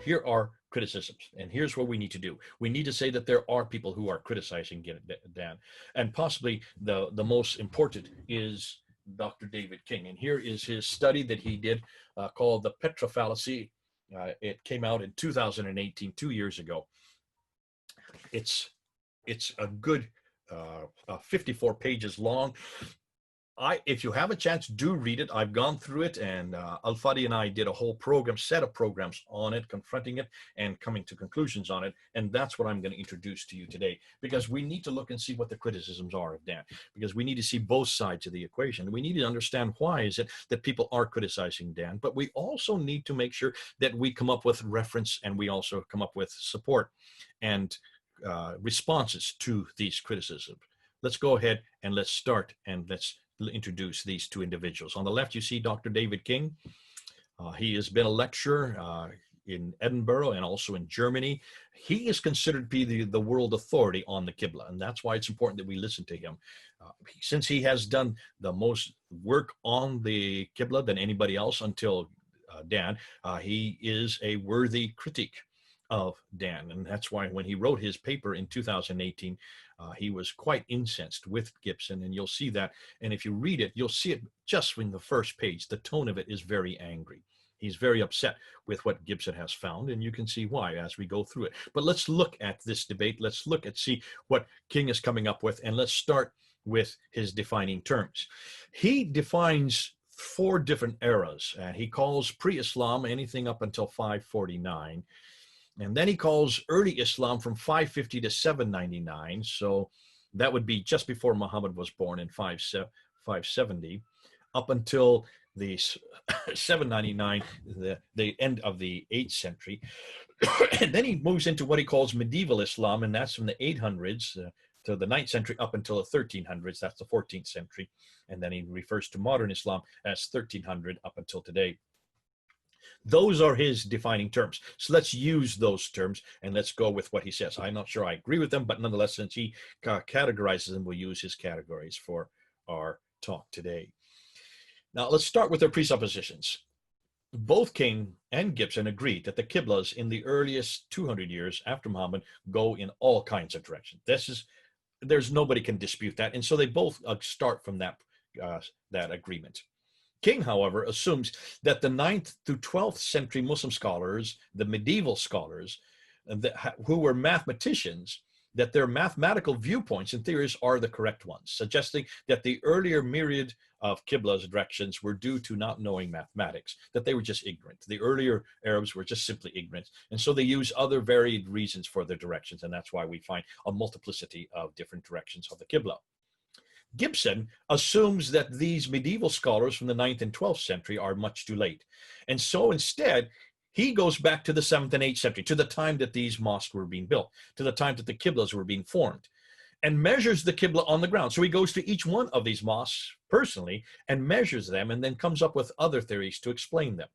here are criticisms, and here's what we need to do. We need to say that there are people who are criticizing Dan, and possibly the most important is Dr. David King. And here is his study that he did called the Petra fallacy. It came out in 2018, 2 years ago. It's a good 54 pages long. If you have a chance, do read it. I've gone through it, and Al-Fadi and I did a whole set of programs on it, confronting it and coming to conclusions on it. And that's what I'm going to introduce to you today, because we need to look and see what the criticisms are of Dan, because we need to see both sides of the equation. We need to understand why is it that people are criticizing Dan, but we also need to make sure that we come up with reference, and we also come up with support and responses to these criticisms. Let's go ahead and let's start, and let's introduce these two individuals. On the left, you see Dr. David King. He has been a lecturer in Edinburgh and also in Germany. He is considered to be the world authority on the Qibla, and that's why it's important that we listen to him. Since he has done the most work on the Qibla than anybody else until Dan, he is a worthy critique of Dan, and that's why when he wrote his paper in 2018, he was quite incensed with Gibson, and you'll see that. And if you read it, you'll see it just in the first page. The tone of it is very angry. He's very upset with what Gibson has found, and you can see why as we go through it. But let's look at this debate. Let's look at see what King is coming up with, and let's start with his defining terms. He defines 4 different eras, and he calls pre-Islam anything up until 549. And then he calls early Islam from 550 to 799. So that would be just before Muhammad was born in 570, up until the 799, the end of the 8th century. And then he moves into what he calls medieval Islam, and that's from the 800s to the 9th century up until the 1300s. That's the 14th century. And then he refers to modern Islam as 1300 up until today. Those are his defining terms. So let's use those terms, and let's go with what he says. I'm not sure I agree with them, but nonetheless, since he categorizes them, we'll use his categories for our talk today. Now, let's start with their presuppositions. Both King and Gibson agreed that the Qiblas in the earliest 200 years after Muhammad go in all kinds of directions. There's nobody can dispute that, and so they both start from that agreement. King, however, assumes that the 9th through 12th century Muslim scholars, the medieval scholars, who were mathematicians, that their mathematical viewpoints and theories are the correct ones, suggesting that the earlier myriad of Qibla's directions were due to not knowing mathematics, that they were just ignorant. The earlier Arabs were just simply ignorant, and so they use other varied reasons for their directions, and that's why we find a multiplicity of different directions of the Qibla. Gibson assumes that these medieval scholars from the 9th and 12th century are much too late. And so instead, he goes back to the 7th and 8th century, to the time that these mosques were being built, to the time that the Qiblas were being formed, and measures the Qibla on the ground. So he goes to each one of these mosques personally and measures them, and then comes up with other theories to explain them.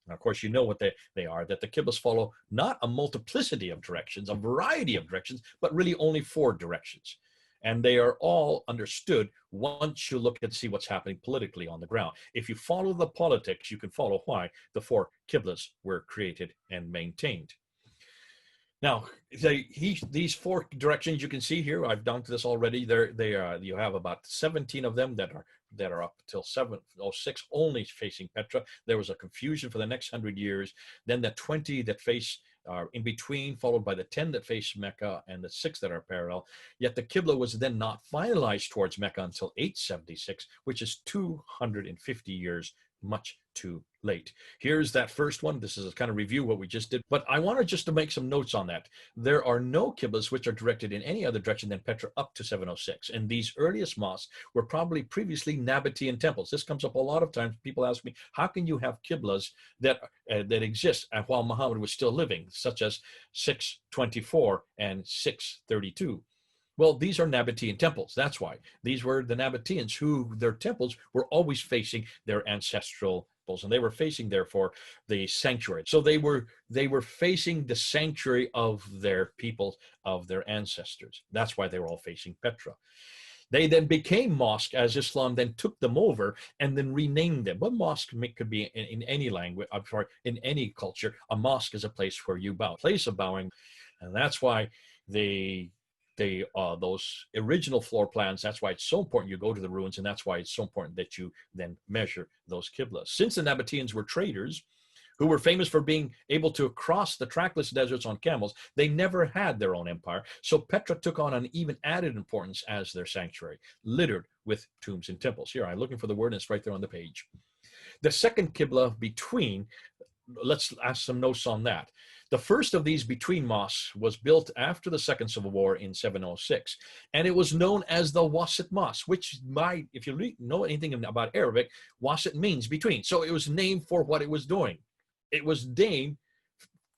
And of course, you know what they are, that the Qiblas follow not a multiplicity of directions, a variety of directions, but really only 4 directions. And they are all understood once you look and see what's happening politically on the ground. If you follow the politics, you can follow why the 4 Qiblas were created and maintained. Now, these 4 directions you can see here, I've done this already. You have about 17 of them that are up till 706 only facing Petra. There was a confusion for the next 100 years. Then the 20 that face in between, followed by the 10 that face Mecca and the 6 that are parallel. Yet the Qibla was then not finalized towards Mecca until 876, which is 250 years, much too late. Here's that first one. This is a kind of review what we just did, but I wanted just to make some notes on that. There are no Qiblas which are directed in any other direction than Petra up to 706, and these earliest mosques were probably previously Nabatean temples. This comes up a lot of times. People ask me, how can you have Qiblas that exist while Muhammad was still living, such as 624 and 632? Well, these are Nabatean temples. That's why. These were the Nabateans who their temples were always facing their ancestral temples, and they were facing, therefore, the sanctuary. So they were facing the sanctuary of their people, of their ancestors. That's why they were all facing Petra. They then became mosque as Islam then took them over and then renamed them. But mosque could be in any language, I'm sorry, in any culture. A mosque is a place where you bow, place of bowing. And that's why those original floor plans, that's why it's so important you go to the ruins, and that's why it's so important that you then measure those qiblas. Since the Nabateans were traders who were famous for being able to cross the trackless deserts on camels, they never had their own empire. So Petra took on an even added importance as their sanctuary, littered with tombs and temples. Here, I'm looking for the word, and it's right there on the page. The second Qibla between, let's ask some notes on that. The first of these between mosques was built after the Second Civil War in 706, and it was known as the Wasit Mosque, which might, if you know anything about Arabic, Wasit means between. So it was named for what it was doing. It was named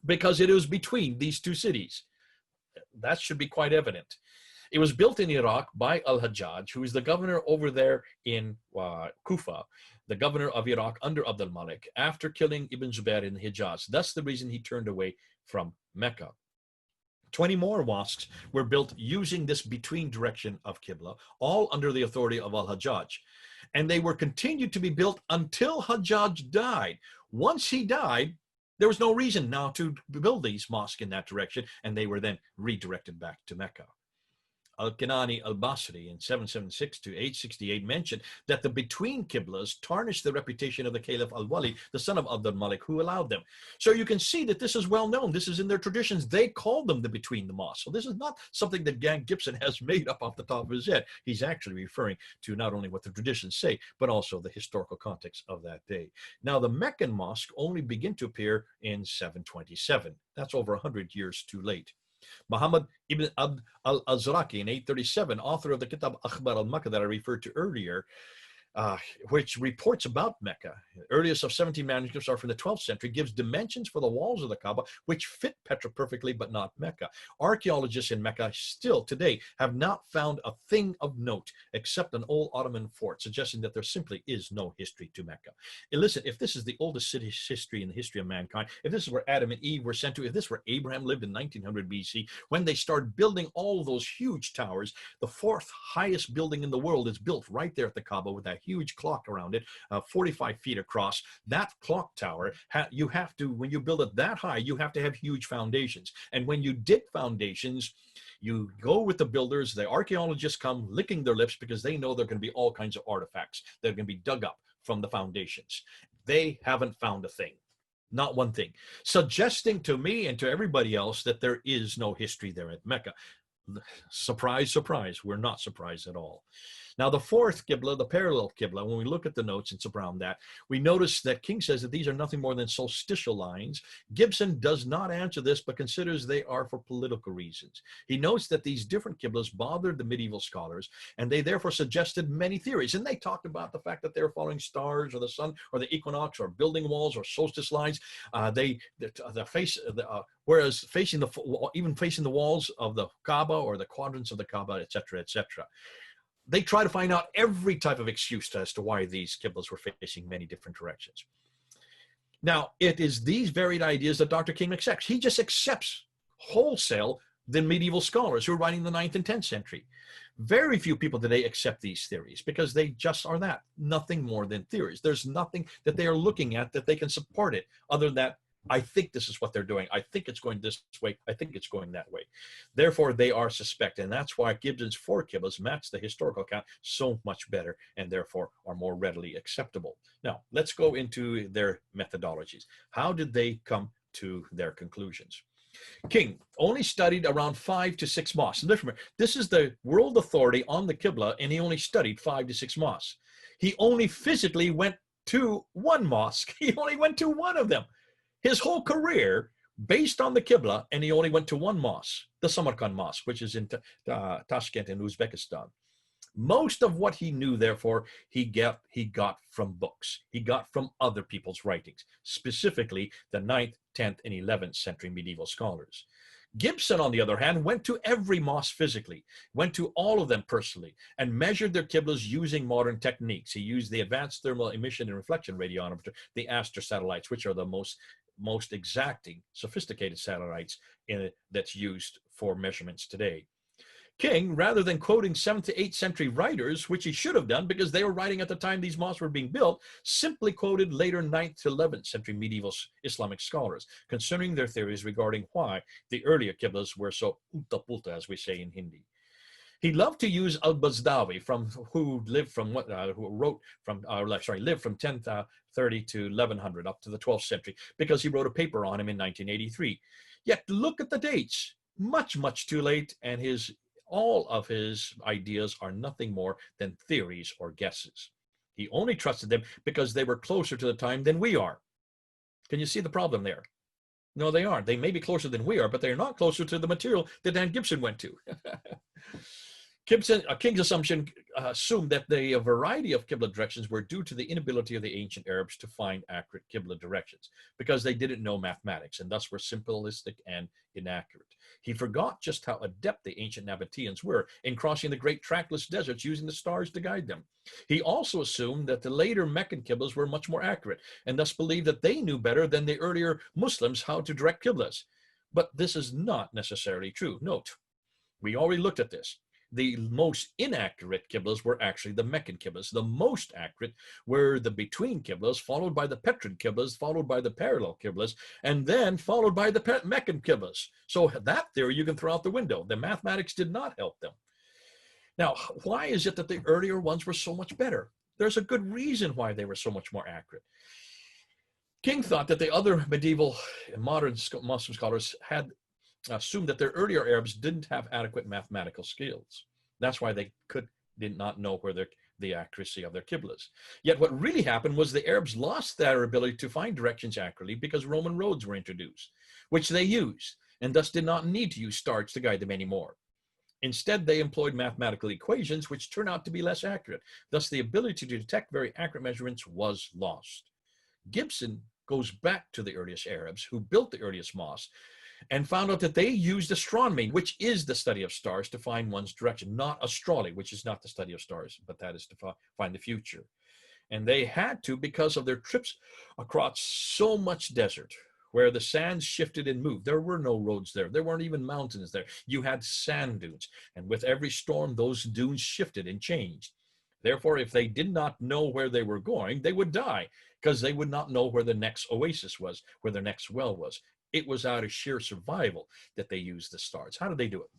because it was between these two cities. That should be quite evident. It was built in Iraq by Al-Hajjaj, who is the governor over there in Kufa, the governor of Iraq under Abd al-Malik, after killing Ibn Zubair in Hijaz. That's the reason he turned away from Mecca. 20 more mosques were built using this between direction of Qibla, all under the authority of Al-Hajjaj. And they were continued to be built until Hajjaj died. Once he died, there was no reason now to build these mosques in that direction, and they were then redirected back to Mecca. Al-Kinani al-Basri in 776 to 868 mentioned that the between Qiblas tarnished the reputation of the Caliph al-Wali, the son of Abd al-Malik, who allowed them. So you can see that this is well known. This is in their traditions. They called them the between the mosques. So this is not something that King Gibson has made up off the top of his head. He's actually referring to not only what the traditions say, but also the historical context of that day. Now, the Meccan mosque only began to appear in 727. That's over 100 years too late. Muhammad ibn Abd al-Azraqi in 837, author of the Kitab Akhbar al-Makkah that I referred to earlier, which reports about Mecca. The earliest of 17 manuscripts are from the 12th century, gives dimensions for the walls of the Kaaba, which fit Petra perfectly, but not Mecca. Archaeologists in Mecca still today have not found a thing of note except an old Ottoman fort, suggesting that there simply is no history to Mecca. And listen, if this is the oldest city's history in the history of mankind, if this is where Adam and Eve were sent to, if this is where Abraham lived in 1900 BC, when they started building all those huge towers, the fourth highest building in the world is built right there at the Kaaba with that huge clock around it, 45 feet across. That clock tower, you have to, when you build it that high, you have to have huge foundations. And when you dig foundations, you go with the builders, the archaeologists come licking their lips because they know there are going to be all kinds of artifacts that are going to be dug up from the foundations. They haven't found a thing. Not one thing. Suggesting to me and to everybody else that there is no history there at Mecca. Surprise, surprise. We're not surprised at all. Now, the fourth Qibla, the parallel Qibla, when we look at the notes and around that, we notice that King says that these are nothing more than solstitial lines. Gibson does not answer this, but considers they are for political reasons. He notes that these different Qiblas bothered the medieval scholars, and they therefore suggested many theories. And they talked about the fact that they were following stars or the sun or the equinox or building walls or solstice lines. Whereas even facing the walls of the Kaaba or the quadrants of the Kaaba, etc., etc. They try to find out every type of excuse as to why these Qiblas were facing many different directions. Now, it is these varied ideas that Dr. King accepts. He just accepts wholesale the medieval scholars who are writing in the 9th and 10th century. Very few people today accept these theories because they just are that, nothing more than theories. There's nothing that they are looking at that they can support it other than that. I think this is what they're doing. I think it's going this way. I think it's going that way. Therefore, they are suspect. And that's why Gibson's four Qiblas match the historical account so much better and therefore are more readily acceptable. Now, let's go into their methodologies. How did they come to their conclusions? King only studied around 5 to 6 mosques. Remember, this is the world authority on the Qibla, and he only studied 5 to 6 mosques. He only physically went to one mosque. He only went to one of them. His whole career based on the Qibla, and he only went to one mosque, the Samarkand Mosque, which is in Tashkent in Uzbekistan. Most of what he knew, therefore, he got from books. He got from other people's writings, specifically the 9th, 10th, and 11th century medieval scholars. Gibson, on the other hand, went to every mosque physically, went to all of them personally, and measured their Qiblas using modern techniques. He used the advanced thermal emission and reflection radiometer, the Aster satellites, which are the most exacting, sophisticated satellites that's used for measurements today. King, rather than quoting 7th to 8th century writers, which he should have done because they were writing at the time these mosques were being built, simply quoted later 9th to 11th century medieval Islamic scholars concerning their theories regarding why the earlier Qiblas were so ulta-pulta, as we say in Hindi. He loved to use al-Bazdawi, who lived from 1030 to 1100 up to the 12th century, because he wrote a paper on him in 1983. Yet look at the dates, much too late, and all of his ideas are nothing more than theories or guesses. He only trusted them because they were closer to the time than we are. Can you see the problem there? No, they aren't. They may be closer than we are, but they're not closer to the material that Dan Gibson went to. King's assumption assumed that the variety of Qibla directions were due to the inability of the ancient Arabs to find accurate Qibla directions because they didn't know mathematics and thus were simplistic and inaccurate. He forgot just how adept the ancient Nabateans were in crossing the great trackless deserts using the stars to guide them. He also assumed that the later Meccan Qiblas were much more accurate and thus believed that they knew better than the earlier Muslims how to direct Qiblas. But this is not necessarily true. Note, we already looked at this. The most inaccurate Qiblas were actually the Meccan Qiblas. The most accurate were the between Qiblas, followed by the Petrafied Qiblas, followed by the parallel Qiblas, and then followed by the Meccan Qiblas. So that theory you can throw out the window. The mathematics did not help them. Now, why is it that the earlier ones were so much better? There's a good reason why they were so much more accurate. King thought that the other medieval and modern Muslim scholars had assumed that their earlier Arabs didn't have adequate mathematical skills. That's why they did not know where the accuracy of their Qiblas. Yet what really happened was the Arabs lost their ability to find directions accurately because Roman roads were introduced, which they used, and thus did not need to use stars to guide them anymore. Instead, they employed mathematical equations, which turned out to be less accurate. Thus, the ability to detect very accurate measurements was lost. Gibson goes back to the earliest Arabs who built the earliest mosques and found out that they used astronomy, which is the study of stars, to find one's direction, not astrology, which is not the study of stars, but that is to find the future. And they had to because of their trips across so much desert, where the sands shifted and moved. There were no roads there. There weren't even mountains there. You had sand dunes. And with every storm, those dunes shifted and changed. Therefore, if they did not know where they were going, they would die because they would not know where the next oasis was, where the next well was. It was out of sheer survival that they used the stars. How did they do it?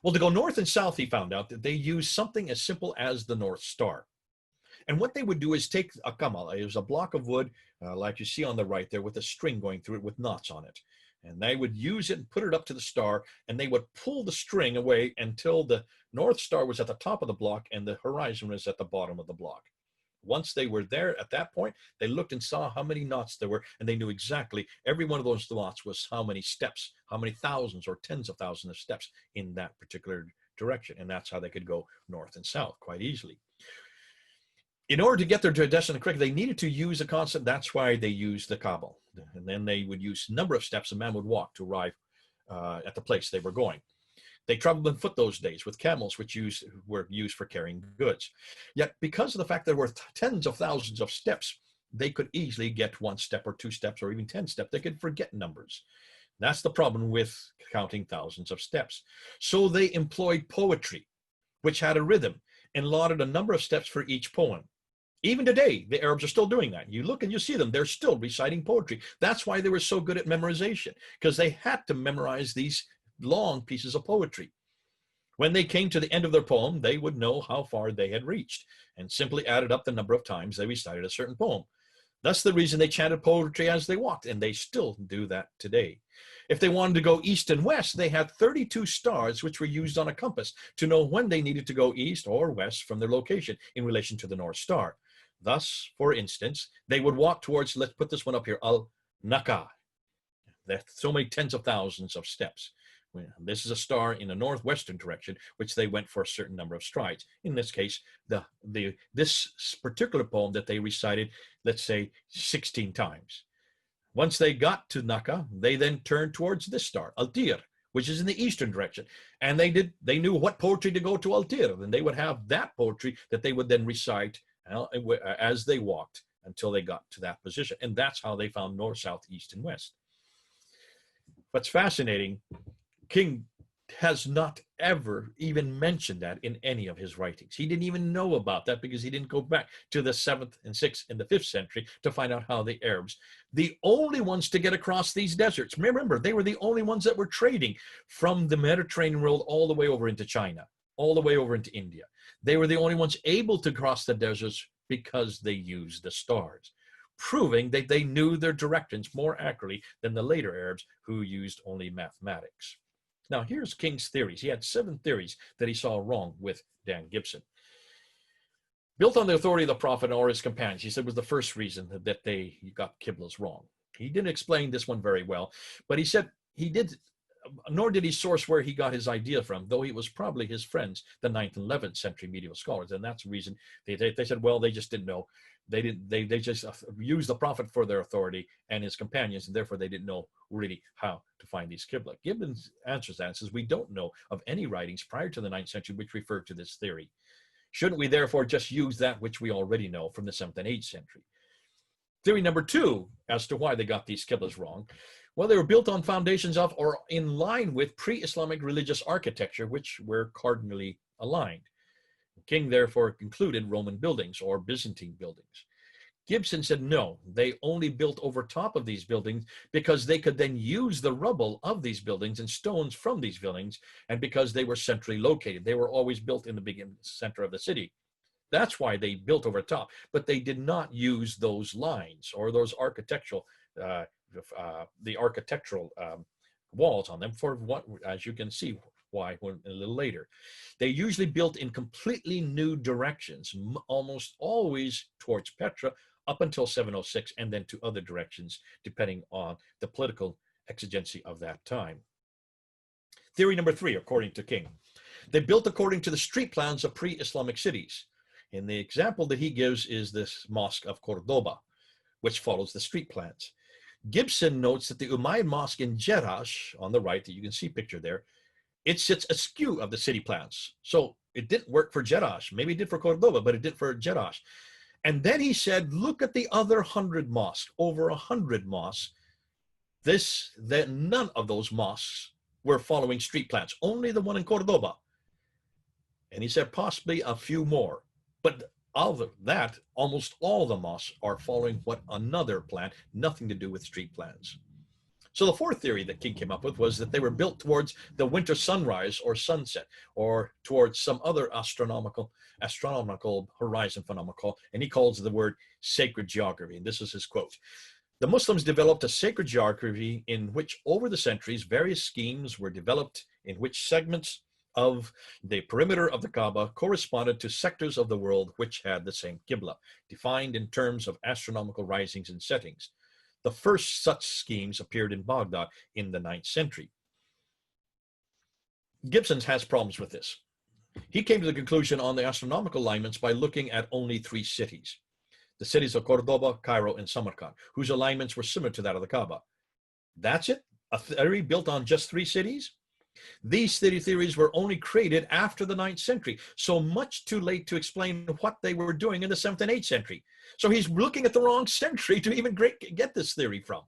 Well, to go north and south, he found out that they used something as simple as the North Star. And what they would do is take a kamal, it was a block of wood, like you see on the right there, with a string going through it with knots on it. And they would use it and put it up to the star, and they would pull the string away until the North Star was at the top of the block and the horizon was at the bottom of the block. Once they were there at that point, they looked and saw how many knots there were, and they knew exactly every one of those knots was how many steps, how many thousands or tens of thousands of steps in that particular direction. And that's how they could go north and south quite easily. In order to get their destination correctly, they needed to use a constant. That's why they used the Kabbal. And then they would use a number of steps a man would walk to arrive at the place they were going. They traveled on foot those days with camels, which were used for carrying goods. Yet because of the fact there were tens of thousands of steps, they could easily get 1 step or 2 steps or even 10 steps. They could forget numbers. That's the problem with counting thousands of steps. So they employed poetry, which had a rhythm, and allotted a number of steps for each poem. Even today, the Arabs are still doing that. You look and you see them, they're still reciting poetry. That's why they were so good at memorization, because they had to memorize these long pieces of poetry. When they came to the end of their poem, they would know how far they had reached and simply added up the number of times they recited a certain poem. That's the reason they chanted poetry as they walked, and they still do that today. If they wanted to go east and west, they had 32 stars which were used on a compass to know when they needed to go east or west from their location in relation to the North Star. Thus, for instance, they would walk towards, let's put this one up here, Al-Naka. That's so many tens of thousands of steps. This is a star in a northwestern direction, which they went for a certain number of strides. In this case, this particular poem that they recited, let's say 16 times. Once they got to Naka, they then turned towards this star, Altir, which is in the eastern direction. And they knew what poetry to go to Altir, and they would have that poetry that they would then recite as they walked until they got to that position. And that's how they found north, south, east, and west. What's fascinating, King has not ever even mentioned that in any of his writings. He didn't even know about that because he didn't go back to the 7th and 6th and the 5th century to find out how the Arabs, the only ones to get across these deserts, remember, they were the only ones that were trading from the Mediterranean world all the way over into China, all the way over into India. They were the only ones able to cross the deserts because they used the stars, proving that they knew their directions more accurately than the later Arabs who used only mathematics. Now, here's King's theories. He had 7 theories that he saw wrong with Dan Gibson. Built on the authority of the prophet or his companions, he said was the first reason that they got Qiblas wrong. He didn't explain this one very well, but he said he did, nor did he source where he got his idea from, though it was probably his friends, the 9th and 11th century medieval scholars. And that's the reason they said, well, they just didn't know. They just used the prophet for their authority and his companions, and therefore they didn't know really how to find these Qibla. Gibbon answers that and says, we don't know of any writings prior to the 9th century which refer to this theory. Shouldn't we therefore just use that which we already know from the 7th and 8th century? Theory number 2, as to why they got these Qiblas wrong, well, they were built on foundations of or in line with pre-Islamic religious architecture, which were cardinally aligned. King therefore concluded Roman buildings or Byzantine buildings. Gibson said no, they only built over top of these buildings because they could then use the rubble of these buildings and stones from these buildings, and because they were centrally located. They were always built in the center of the city. That's why they built over top, but they did not use those lines or those architectural, the architectural walls on them for what, as you can see, why a little later. They usually built in completely new directions, almost always towards Petra up until 706, and then to other directions, depending on the political exigency of that time. Theory number 3, according to King, they built according to the street plans of pre-Islamic cities. And the example that he gives is this Mosque of Cordoba, which follows the street plans. Gibson notes that the Umayyad Mosque in Jeddah, on the right, that you can see pictured there, it sits askew of the city plans. So it didn't work for Jeddah. Maybe it did for Cordoba, but it did for Jeddah. And then he said, look at the other 100 mosques, over 100 mosques. None of those mosques were following street plans, only the one in Cordoba. And he said possibly a few more. But of that, almost all the mosques are following what another plan, nothing to do with street plans. So the 4th theory that King came up with was that they were built towards the winter sunrise or sunset, or towards some other astronomical horizon phenomenon, and he calls the word sacred geography. And this is his quote. The Muslims developed a sacred geography in which over the centuries various schemes were developed in which segments of the perimeter of the Kaaba corresponded to sectors of the world which had the same Qibla, defined in terms of astronomical risings and settings. The first such schemes appeared in Baghdad in the 9th century. Gibson has problems with this. He came to the conclusion on the astronomical alignments by looking at only 3 cities, the cities of Cordoba, Cairo, and Samarkand, whose alignments were similar to that of the Kaaba. That's it? A theory built on just 3 cities? These theories were only created after the 9th century, so much too late to explain what they were doing in the 7th and 8th century. So he's looking at the wrong century to even get this theory from.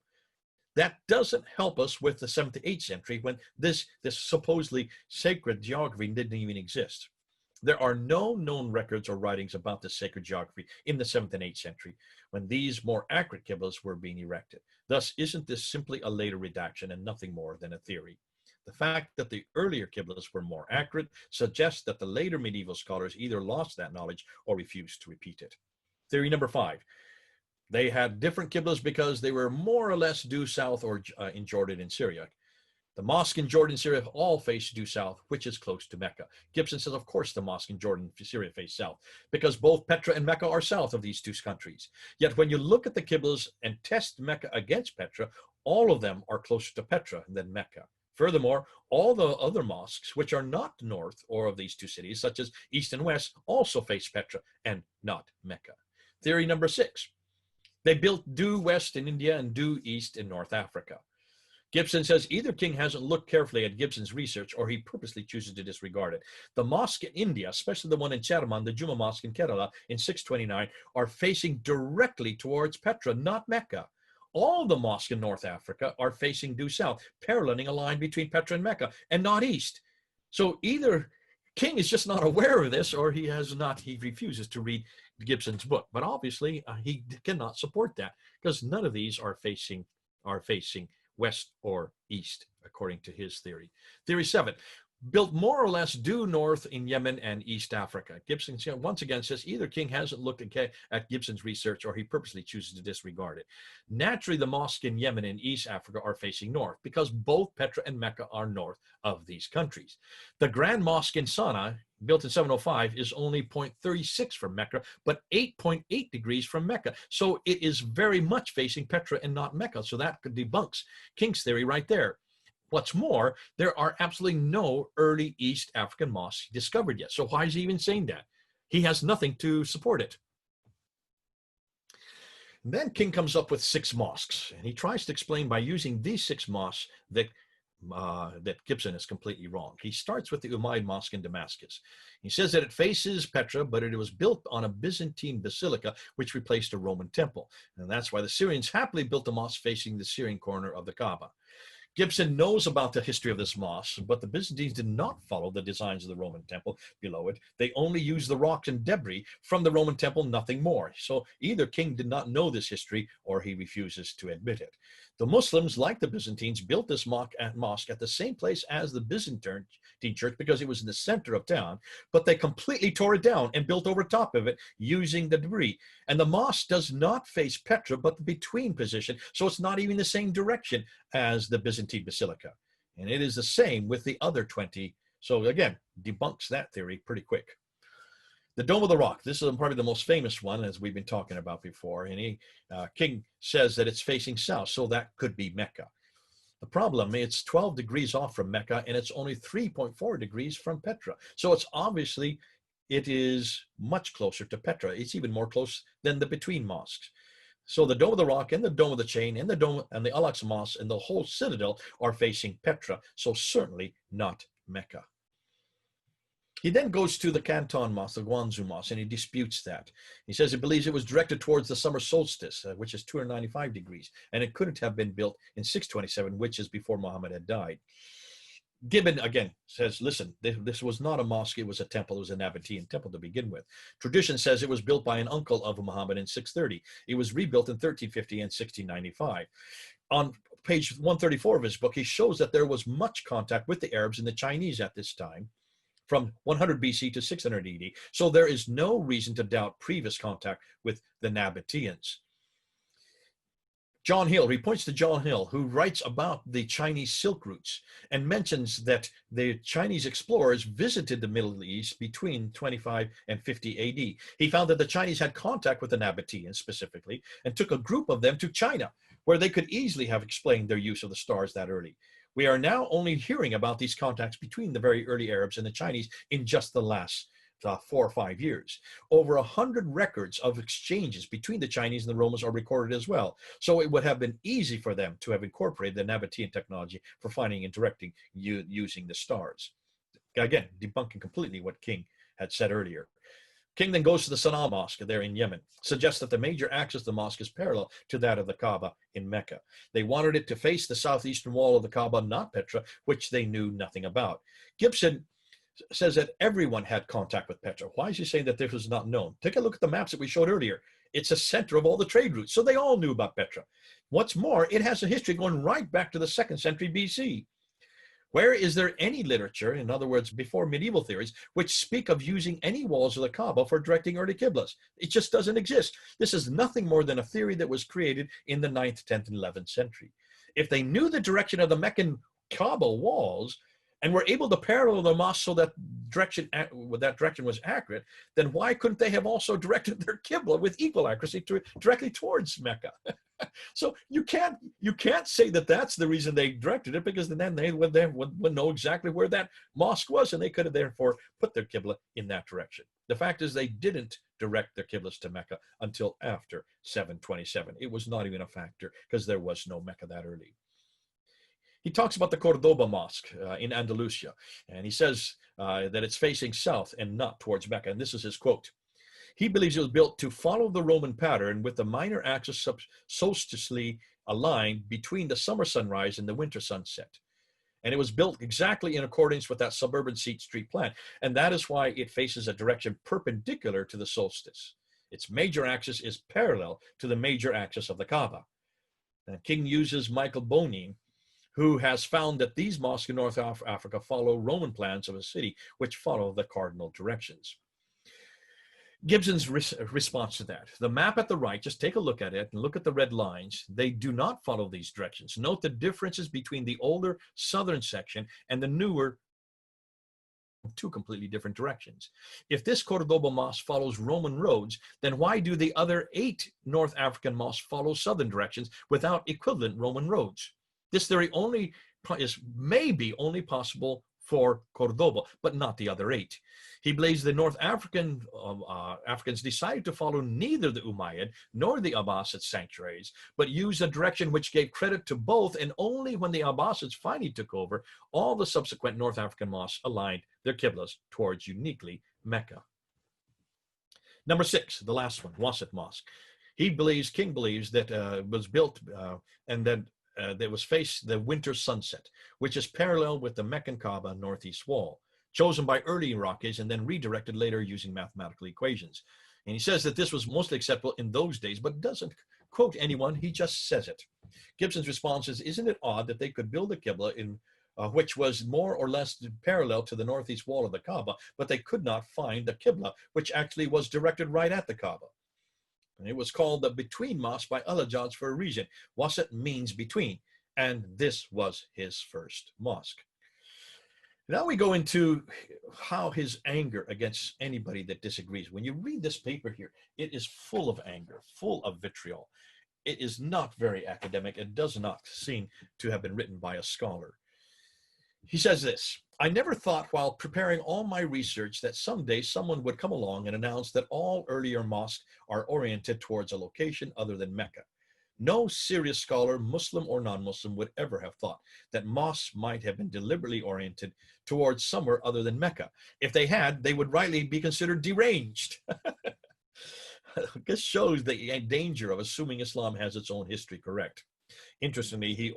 That doesn't help us with the 7th to 8th century when this supposedly sacred geography didn't even exist. There are no known records or writings about this sacred geography in the 7th and 8th century when these more accurate Qiblas were being erected. Thus, isn't this simply a later redaction and nothing more than a theory? The fact that the earlier Qiblas were more accurate suggests that the later medieval scholars either lost that knowledge or refused to repeat it. Theory number 5. They had different Qiblas because they were more or less due south or in Jordan and Syria. The mosque in Jordan and Syria all face due south, which is close to Mecca. Gibson says, of course, the mosque in Jordan and Syria face south, because both Petra and Mecca are south of these 2 countries. Yet when you look at the Qiblas and test Mecca against Petra, all of them are closer to Petra than Mecca. Furthermore, all the other mosques, which are not north or of these 2 cities, such as east and west, also face Petra and not Mecca. Theory number 6. They built due west in India and due east in North Africa. Gibson says either King hasn't looked carefully at Gibson's research or he purposely chooses to disregard it. The mosque in India, especially the one in Cheraman, the Juma Mosque in Kerala in 629, are facing directly towards Petra, not Mecca. All the mosques in North Africa are facing due south, paralleling a line between Petra and Mecca, and not east. So either King is just not aware of this, or he refuses to read Gibson's book. But obviously, he cannot support that, because none of these are facing west or east, according to his theory. Theory 7, built more or less due north in Yemen and East Africa. Gibson once again says either King hasn't looked at Gibson's research, or he purposely chooses to disregard it. Naturally, the mosques in Yemen and East Africa are facing north, because both Petra and Mecca are north of these countries. The Grand Mosque in Sana'a, built in 705, is only 0.36 from Mecca, but 8.8 degrees from Mecca. So it is very much facing Petra and not Mecca. So that debunks King's theory right there. What's more, there are absolutely no early East African mosques discovered yet. So why is he even saying that? He has nothing to support it. And then King comes up with 6 mosques, and he tries to explain by using these 6 mosques that Gibson is completely wrong. He starts with the Umayyad Mosque in Damascus. He says that it faces Petra, but it was built on a Byzantine basilica which replaced a Roman temple. And that's why the Syrians happily built a mosque facing the Syrian corner of the Kaaba. Gibson knows about the history of this mosque, but the Byzantines did not follow the designs of the Roman temple below it. They only used the rocks and debris from the Roman temple, nothing more. So either King did not know this history, or he refuses to admit it. The Muslims, like the Byzantines, built this mosque at the same place as the Byzantine church, because it was in the center of town, but they completely tore it down and built over top of it using the debris. And the mosque does not face Petra, but the between position, so it's not even the same direction as the Byzantine basilica. And it is the same with the other 20. So again, debunks that theory pretty quick. The Dome of the Rock. This is probably the most famous one, as we've been talking about before. And King says that it's facing south, so that could be Mecca. The problem, it's 12 degrees off from Mecca, and it's only 3.4 degrees from Petra. So it's obviously, it is much closer to Petra. It's even more close than the between mosques. So the Dome of the Rock and the Dome of the Chain and the Dome and the Al-Aqsa Mosque and the whole citadel are facing Petra. So certainly not Mecca. He then goes to the Canton Mosque, the Guangzhou Mosque, and he disputes that. He says he believes it was directed towards the summer solstice, which is 295 degrees, and it couldn't have been built in 627, which is before Muhammad had died. Gibbon, again, says, listen, this was not a mosque, it was a temple. It was a Nabatean temple to begin with. Tradition says it was built by an uncle of Muhammad in 630. It was rebuilt in 1350 and 1695. On page 134 of his book, he shows that there was much contact with the Arabs and the Chinese at this time, from 100 BC to 600 AD. So there is no reason to doubt previous contact with the Nabateans. John Hill, he points to John Hill, who writes about the Chinese Silk routes and mentions that the Chinese explorers visited the Middle East between 25 and 50 AD. He found that the Chinese had contact with the Nabateans specifically, and took a group of them to China, where they could easily have explained their use of the stars that early. We are now only hearing about these contacts between the very early Arabs and the Chinese in just the last 4 or 5 years. Over 100 records of exchanges between the Chinese and the Romans are recorded as well. So it would have been easy for them to have incorporated the Nabatean technology for finding and directing using the stars. Again, debunking completely what King had said earlier. King then goes to the Sana'a Mosque there in Yemen, suggests that the major axis of the mosque is parallel to that of the Kaaba in Mecca. They wanted it to face the southeastern wall of the Kaaba, not Petra, which they knew nothing about. Gibson says that everyone had contact with Petra. Why is he saying that this was not known? Take a look at the maps that we showed earlier. It's a center of all the trade routes, so they all knew about Petra. What's more, it has a history going right back to the 2nd century BC. Where is there any literature, in other words, before medieval theories, which speak of using any walls of the Kaaba for directing early Qiblas? It just doesn't exist. This is nothing more than a theory that was created in the 9th, 10th, and 11th century. If they knew the direction of the Meccan Kaaba walls and were able to parallel the mosque so that direction was accurate, then why couldn't they have also directed their Qibla with equal accuracy directly towards Mecca? So you can't say that that's the reason they directed it, because then they would know exactly where that mosque was, and they could have therefore put their Qibla in that direction. The fact is they didn't direct their Qiblas to Mecca until after 727. It was not even a factor because there was no Mecca that early. He talks about the Cordoba Mosque in Andalusia, and he says that it's facing south and not towards Mecca, and this is his quote. He believes it was built to follow the Roman pattern, with the minor axis solsticely aligned between the summer sunrise and the winter sunset. And it was built exactly in accordance with that suburban seat street plan. And that is why it faces a direction perpendicular to the solstice. Its major axis is parallel to the major axis of the Kaaba. And King uses Michael Bonin, who has found that these mosques in North Africa follow Roman plans of a city, which follow the cardinal directions. Gibson's response to that. The map at the right, just take a look at it and look at the red lines. They do not follow these directions. Note the differences between the older southern section and the newer, two completely different directions. If this Cordoba mosque follows Roman roads, then why do the other 8 North African mosques follow southern directions without equivalent Roman roads? This theory is maybe only possible for Cordoba, but not the other 8. He believes the North Africans decided to follow neither the Umayyad nor the Abbasid sanctuaries, but used a direction which gave credit to both, and only when the Abbasids finally took over, all the subsequent North African mosques aligned their Qiblas towards uniquely Mecca. Number 6, the last one, Wasit Mosque. King believes that it was built and then that was faced the winter sunset, which is parallel with the Meccan Kaaba northeast wall, chosen by early Iraqis and then redirected later using mathematical equations. And he says that this was mostly acceptable in those days, but doesn't quote anyone, he just says it. Gibson's response is, isn't it odd that they could build a Qibla in which was more or less parallel to the northeast wall of the Kaaba, but they could not find the Qibla, which actually was directed right at the Kaaba. And it was called the Between Mosque by Al-Hajjaj for a reason. Wasit means between, and this was his first mosque. Now we go into how his anger against anybody that disagrees. When you read this paper here, it is full of anger, full of vitriol. It is not very academic. It does not seem to have been written by a scholar. He says this, I never thought while preparing all my research that someday someone would come along and announce that all earlier mosques are oriented towards a location other than Mecca. No serious scholar, Muslim or non-Muslim, would ever have thought that mosques might have been deliberately oriented towards somewhere other than Mecca. If they had, they would rightly be considered deranged. This shows the danger of assuming Islam has its own history correct. Interestingly,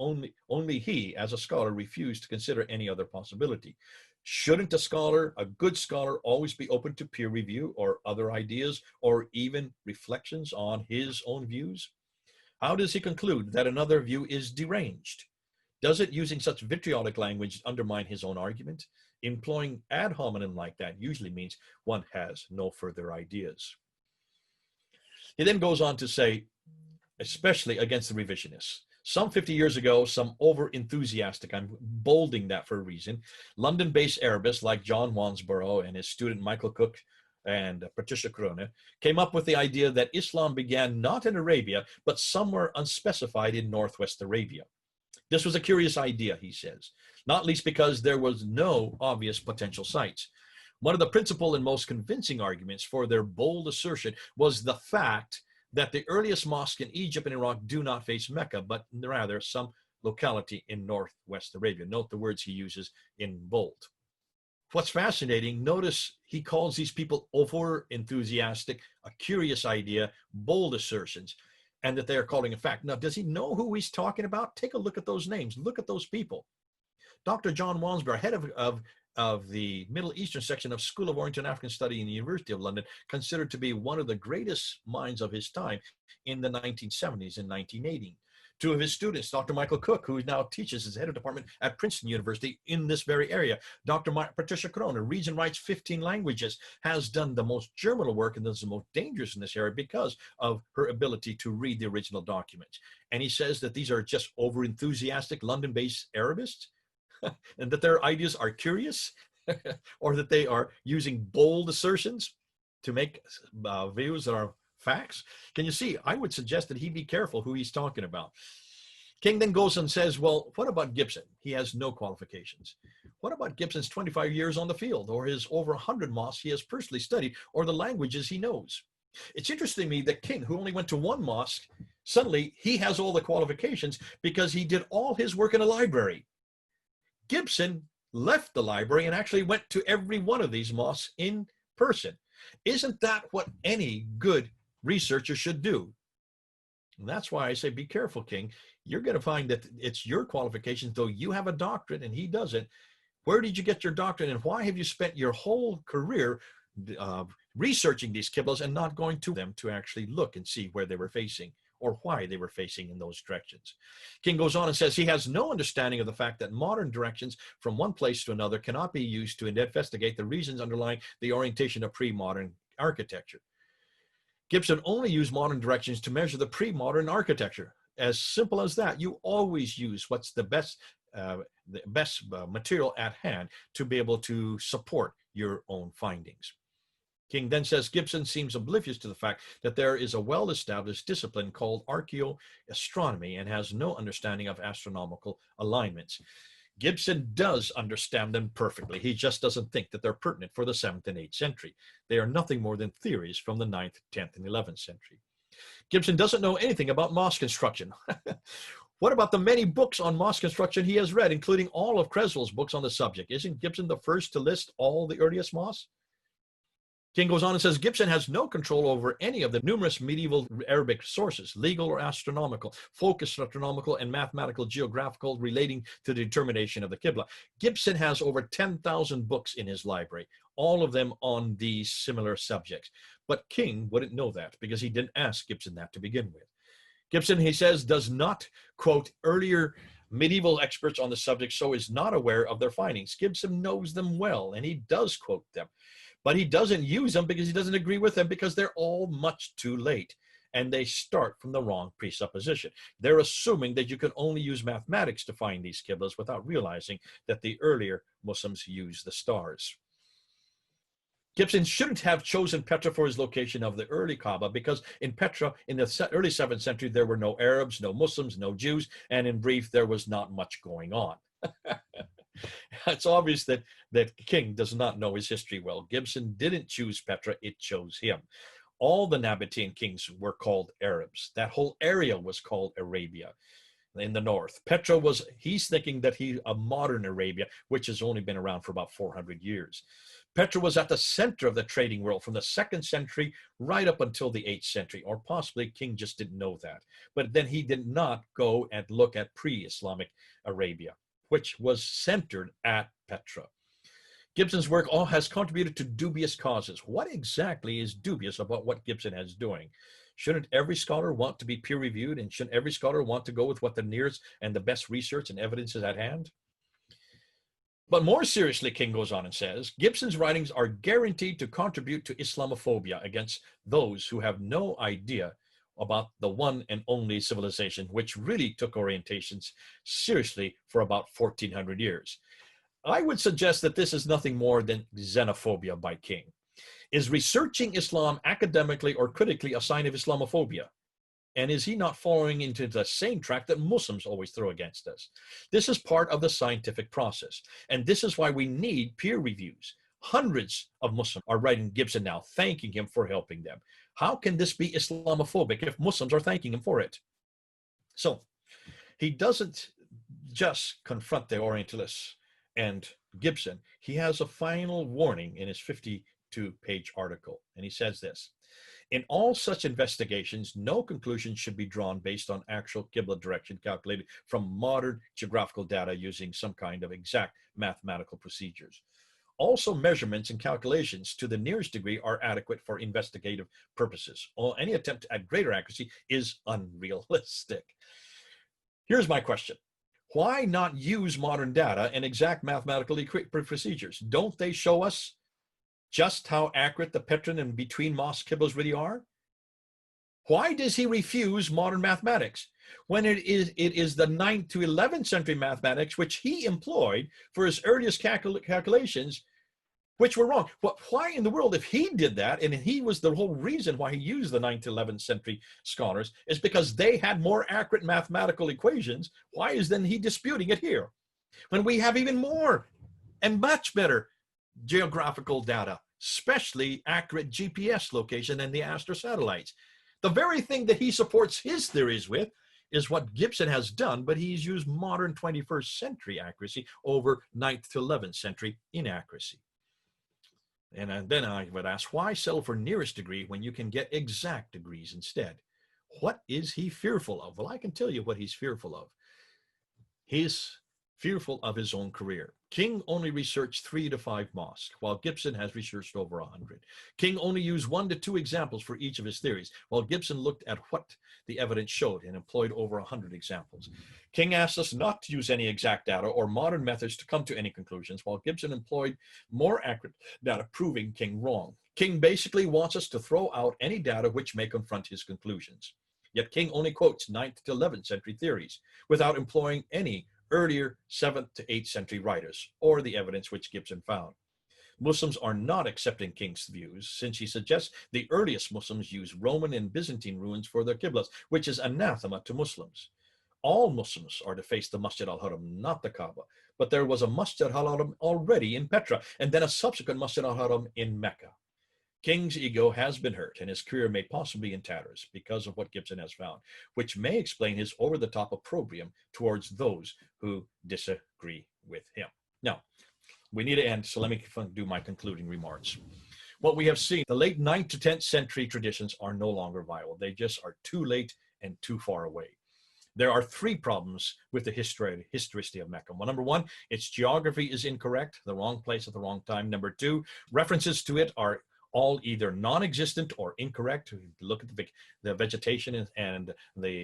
only he, as a scholar, refused to consider any other possibility. Shouldn't a good scholar, always be open to peer review or other ideas or even reflections on his own views? How does he conclude that another view is deranged? Does it, using such vitriolic language, undermine his own argument? Employing ad hominem like that usually means one has no further ideas. He then goes on to say, especially against the revisionists. Some 50 years ago, some over-enthusiastic, I'm bolding that for a reason, London-based Arabists like John Wansborough and his student Michael Cook and Patricia Crone came up with the idea that Islam began not in Arabia, but somewhere unspecified in northwest Arabia. This was a curious idea, he says, not least because there was no obvious potential sites. One of the principal and most convincing arguments for their bold assertion was the fact that the earliest mosques in Egypt and Iraq do not face Mecca, but rather some locality in northwest Arabia. Note the words he uses in bold. What's fascinating, notice he calls these people over-enthusiastic, a curious idea, bold assertions, and that they are calling a fact. Now, does he know who he's talking about? Take a look at those names. Look at those people. Dr. John Wansborough, head of the Middle Eastern section of School of Oriental and African Study in the University of London, considered to be one of the greatest minds of his time in the 1970s and 1980. Two of his students, Dr. Michael Cook, who now teaches as head of department at Princeton University in this very area. Dr. Patricia Crone, reads and writes 15 languages, has done the most germinal work and is the most dangerous in this area because of her ability to read the original documents. And he says that these are just over-enthusiastic London-based Arabists, and that their ideas are curious, or that they are using bold assertions to make views that are facts. Can you see? I would suggest that he be careful who he's talking about. King then goes and says, well, what about Gibson? He has no qualifications. What about Gibson's 25 years on the field, or his over 100 mosques he has personally studied, or the languages he knows? It's interesting to me that King, who only went to one mosque, suddenly he has all the qualifications because he did all his work in a library. Gibson left the library and actually went to every one of these mosques in person. Isn't that what any good researcher should do? And that's why I say, be careful, King. You're going to find that it's your qualifications, though you have a doctorate and he doesn't. Where did you get your doctorate, and why have you spent your whole career researching these Qiblas and not going to them to actually look and see where they were facing or why they were facing in those directions? King goes on and says he has no understanding of the fact that modern directions from one place to another cannot be used to investigate the reasons underlying the orientation of pre-modern architecture. Gibson only used modern directions to measure the pre-modern architecture. As simple as that. You always use what's the best material at hand to be able to support your own findings. King then says Gibson seems oblivious to the fact that there is a well-established discipline called archaeoastronomy and has no understanding of astronomical alignments. Gibson does understand them perfectly. He just doesn't think that they're pertinent for the 7th and 8th century. They are nothing more than theories from the 9th, 10th, and 11th century. Gibson doesn't know anything about mosque construction. What about the many books on mosque construction he has read, including all of Creswell's books on the subject? Isn't Gibson the first to list all the earliest mosques? King goes on and says Gibson has no control over any of the numerous medieval Arabic sources, legal or astronomical, folk astronomical, and mathematical geographical relating to the determination of the Qibla. Gibson has over 10,000 books in his library, all of them on these similar subjects. But King wouldn't know that because he didn't ask Gibson that to begin with. Gibson, he says, does not quote earlier medieval experts on the subject, so is not aware of their findings. Gibson knows them well, and he does quote them. But he doesn't use them because he doesn't agree with them because they're all much too late. And they start from the wrong presupposition. They're assuming that you can only use mathematics to find these Qiblas without realizing that the earlier Muslims used the stars. Gibson shouldn't have chosen Petra for his location of the early Kaaba because in Petra, in the early 7th century, there were no Arabs, no Muslims, no Jews, and in brief, there was not much going on. It's obvious that King does not know his history well. Gibson didn't choose Petra, it chose him. All the Nabatean kings were called Arabs. That whole area was called Arabia in the north. Petra he's thinking that a modern Arabia, which has only been around for about 400 years. Petra was at the center of the trading world from the 2nd century right up until the 8th century, or possibly King just didn't know that. But then he did not go and look at pre-Islamic Arabia, which was centered at Petra. Gibson's work all has contributed to dubious causes. What exactly is dubious about what Gibson is doing? Shouldn't every scholar want to be peer-reviewed, and shouldn't every scholar want to go with what the nearest and the best research and evidence is at hand? But more seriously, King goes on and says, Gibson's writings are guaranteed to contribute to Islamophobia against those who have no idea about the one and only civilization, which really took orientations seriously for about 1400 years. I would suggest that this is nothing more than xenophobia by King. Is researching Islam academically or critically a sign of Islamophobia? And is he not falling into the same track that Muslims always throw against us? This is part of the scientific process. And this is why we need peer reviews. Hundreds of Muslims are writing Gibson now, thanking him for helping them. How can this be Islamophobic if Muslims are thanking him for it? So he doesn't just confront the Orientalists and Gibson. He has a final warning in his 52-page article. And he says this: in all such investigations, no conclusion should be drawn based on actual Qibla direction calculated from modern geographical data using some kind of exact mathematical procedures. Also, measurements and calculations to the nearest degree are adequate for investigative purposes. Or any attempt at greater accuracy is unrealistic. Here's my question. Why not use modern data and exact mathematical procedures? Don't they show us just how accurate the Petran and between mosque Qiblas really are? Why does he refuse modern mathematics when it is the 9th to 11th century mathematics which he employed for his earliest calculations, which were wrong? Why in the world, if he did that, and he was the whole reason why he used the 9th to 11th century scholars, is because they had more accurate mathematical equations, why is then he disputing it here? When we have even more and much better geographical data, especially accurate GPS location and the Astra satellites. The very thing that he supports his theories with is what Gibson has done, but he's used modern 21st century accuracy over 9th to 11th century inaccuracy. And then I would ask, why settle for nearest degree when you can get exact degrees instead? What is he fearful of? Well, I can tell you what he's fearful of. He's fearful of his own career. King only researched 3 to 5 mosques, while Gibson has researched over 100. King only used 1 to 2 examples for each of his theories, while Gibson looked at what the evidence showed and employed over 100 examples. King asked us not to use any exact data or modern methods to come to any conclusions, while Gibson employed more accurate data, proving King wrong. King basically wants us to throw out any data which may confront his conclusions. Yet King only quotes 9th to 11th century theories without employing any earlier 7th to 8th century writers or the evidence which Gibson found. Muslims are not accepting King's views, since he suggests the earliest Muslims used Roman and Byzantine ruins for their Qiblas, which is anathema to Muslims. All Muslims are to face the Masjid al-Haram, not the Kaaba. But there was a Masjid al-Haram already in Petra, and then a subsequent Masjid al-Haram in Mecca. King's ego has been hurt, and his career may possibly be in tatters because of what Gibson has found, which may explain his over-the-top opprobrium towards those who disagree with him. Now, we need to end, so let me do my concluding remarks. What we have seen, the late 9th to 10th century traditions are no longer viable. They just are too late and too far away. There are 3 problems with the historicity of Mecca. Well, number 1, its geography is incorrect, the wrong place at the wrong time. Number 2, references to it are all either non-existent or incorrect. Look at the vegetation and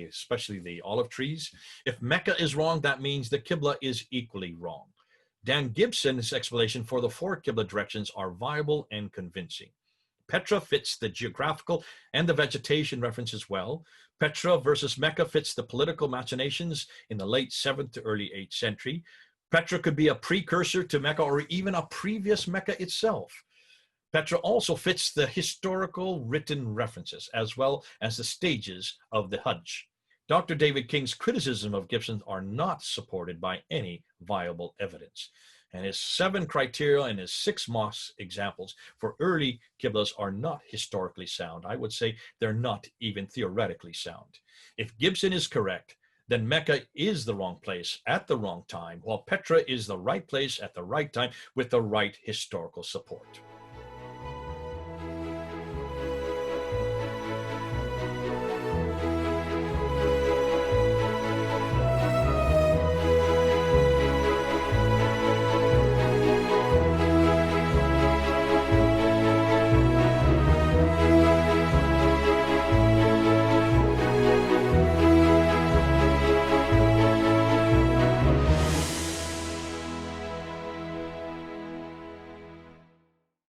especially the olive trees. If Mecca is wrong, that means the Qibla is equally wrong. Dan Gibson's explanation for the 4 Qibla directions are viable and convincing. Petra fits the geographical and the vegetation references well. Petra versus Mecca fits the political machinations in the late 7th to early 8th century. Petra could be a precursor to Mecca or even a previous Mecca itself. Petra also fits the historical written references as well as the stages of the Hajj. Dr. David King's criticism of Gibson are not supported by any viable evidence. And his 7 criteria and his 6 mosque examples for early Qiblas are not historically sound. I would say they're not even theoretically sound. If Gibson is correct, then Mecca is the wrong place at the wrong time, while Petra is the right place at the right time with the right historical support.